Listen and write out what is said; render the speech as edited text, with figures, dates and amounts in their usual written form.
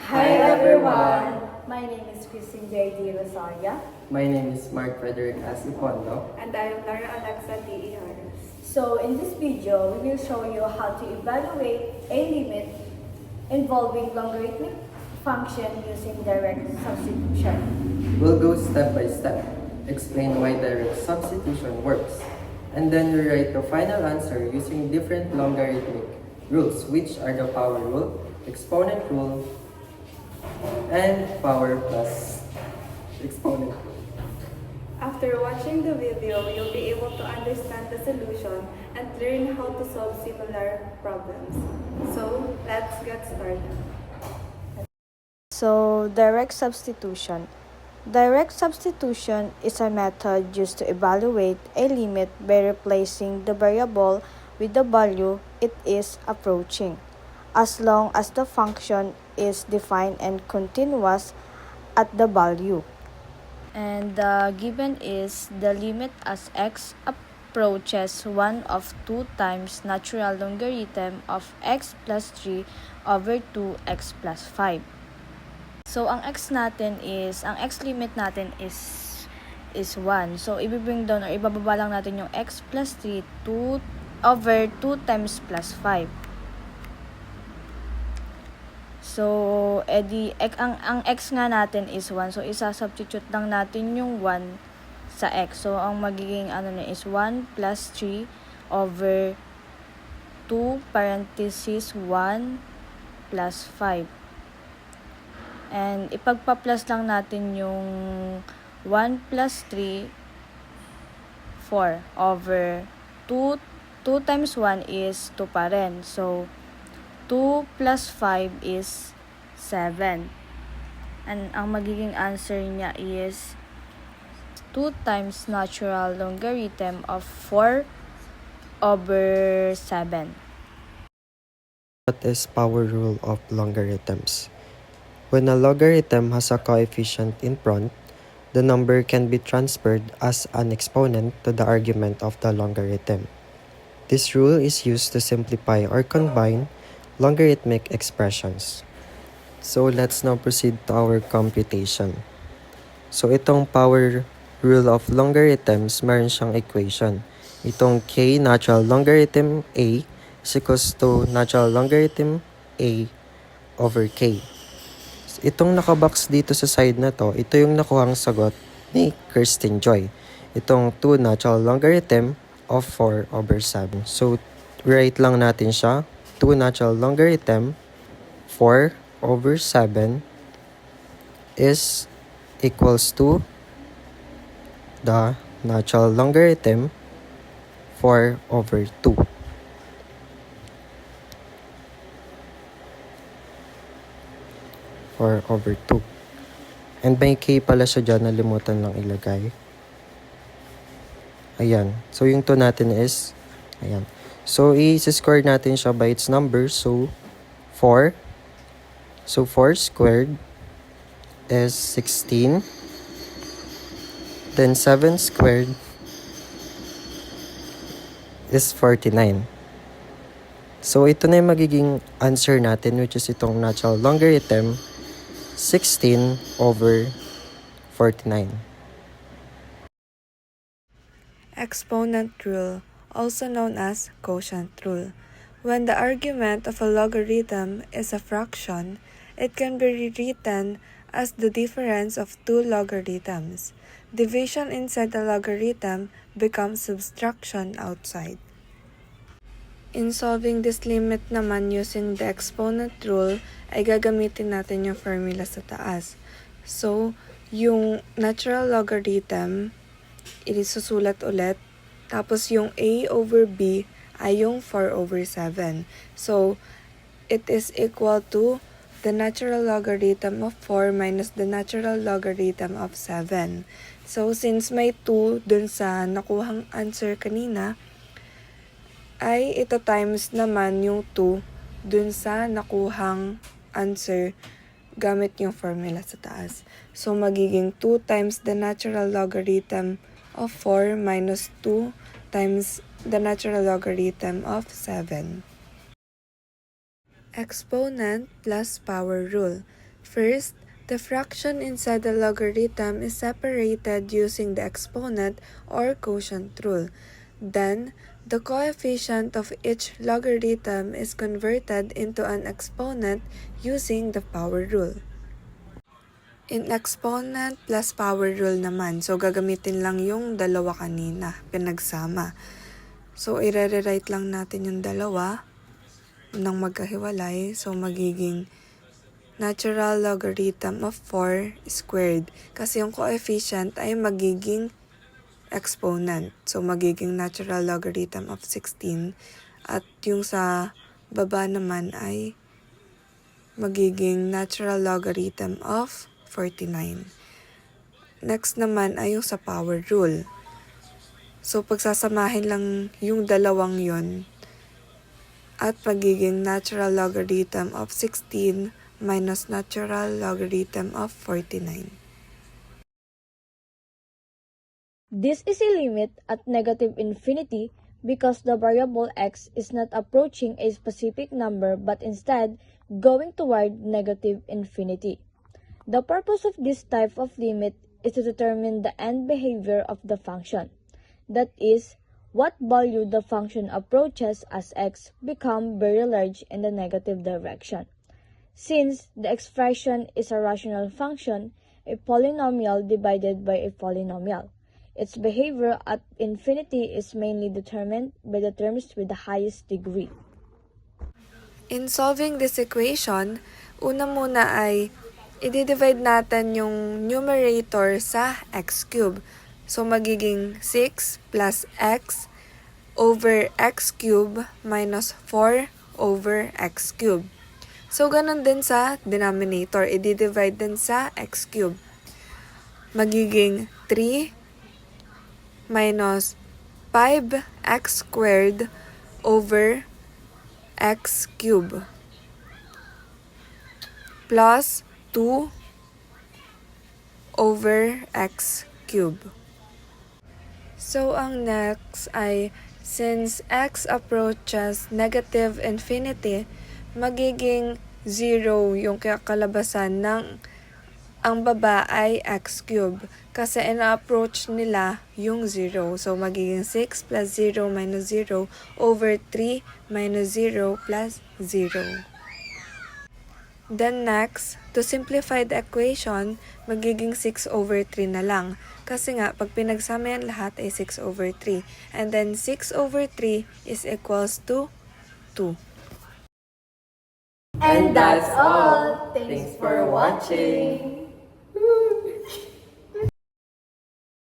Hi everyone! My name is Christine J.D. Rosaria. My name is Mark Frederick Asipondo. And I am Lara Alexa T. Harris. So in this video, we will show you how to evaluate a limit involving logarithmic function using direct substitution. We'll go step by step, explain why direct substitution works, and then rewrite the final answer using different logarithmic rules, which are the power rule, exponent rule, and power plus exponent rule. After watching the video, you'll be able to understand the solution and learn how to solve similar problems. So, let's get started. So, direct substitution. Direct substitution is a method used to evaluate a limit by replacing the variable with the value it is approaching, as long as the function is defined and continuous at the value. And the given is the limit as x approaches 1 of 2 times natural logarithm of x plus 3 over 2x plus 5. So, ang x limit natin is 1. So, ibibring down or ibababa lang natin yung x plus 3 over 2 times plus 5. So, ang x nga natin is 1. So, isa-substitute lang natin yung 1 sa x. So, ang magiging is 1 plus 3 over 2 parenthesis 1 plus 5. And ipagpa-plus lang natin yung 1 plus 3, 4 over 2 times 1 is 2 pa rin. So, 2 plus 5 is 7. And ang magiging answer niya is 2 times natural logarithm of 4 over 7. What is power rule of logarithms? When a logarithm has a coefficient in front, the number can be transferred as an exponent to the argument of the logarithm. This rule is used to simplify or combine logarithmic expressions. So let's now proceed to our computation. So itong power rule of logarithms, meron siyang equation. Itong k natural logarithm a is equals to natural logarithm a over k. So, itong nakabox dito sa side na to, ito yung nakuhang sagot ni Kirsten Joy. Itong 2 natural logarithm of 4 over 7. So write lang natin siya. 2 natural logarithm 4 over 7 is equals to the natural logarithm 4 over 2. Over 2. And may k pala siya dyan, nalimutan lang ilagay. Ayan. So, yung 2 natin is, ayan. So, i-square natin siya by its number. So, 4. So, 4 squared is 16. Then, 7 squared is 49. So, ito na yung magiging answer natin, which is itong natural logarithm 16 over 49. Exponent rule, also known as quotient rule. When the argument of a logarithm is a fraction, it can be rewritten as the difference of two logarithms. Division inside the logarithm becomes subtraction outside. In solving this limit naman using the exponent rule, ay gagamitin natin yung formula sa taas. So, yung natural logarithm, isusulat ulit. Tapos yung a over b ay yung 4 over 7. So, it is equal to the natural logarithm of 4 minus the natural logarithm of 7. So, since may 2 dun sa nakuhang answer kanina, ay ito times naman yung 2 dun sa nakuhang answer gamit yung formula sa taas. So, magiging 2 times the natural logarithm of 4 minus 2 times the natural logarithm of 7. Exponent plus power rule. First, the fraction inside the logarithm is separated using the exponent or quotient rule. Then, the coefficient of each logarithm is converted into an exponent using the power rule. In exponent plus power rule naman, so gagamitin lang yung dalawa kanina, pinagsama. So, i-rewrite lang natin yung dalawa nang magkahiwalay. So, magiging natural logarithm of 4 squared. Kasi yung coefficient ay magiging exponent. So, magiging natural logarithm of 16. At yung sa baba naman ay magiging natural logarithm of 49. Next naman ay yung sa power rule. So, pagsasamahin lang yung dalawang yon at magiging natural logarithm of 16 minus natural logarithm of 49. This is a limit at negative infinity because the variable x is not approaching a specific number but instead going toward negative infinity. The purpose of this type of limit is to determine the end behavior of the function. That is, what value the function approaches as x become very large in the negative direction. Since the expression is a rational function, a polynomial divided by a polynomial, its behavior at infinity is mainly determined by the terms with the highest degree. In solving this equation, una muna ay i-divide natin yung numerator sa x cube. So, magiging 6 plus x over x cube minus 4 over x cube. So, ganun din sa denominator. I-divide din sa x cube. Magiging 3 minus 5x squared over x cube plus 2 over x cube. So, ang next ay since x approaches negative infinity, magiging 0 yung kalabasan ng ang baba ay x cube kasi ina-approach nila yung 0. So, magiging 6 plus 0 minus 0 over 3 minus 0 plus 0. Then next, to simplify the equation, magiging 6 over 3 na lang. Kasi nga, pag pinagsama yan lahat ay 6 over 3. And then 6 over 3 is equals to 2. And that's all. Thanks for watching.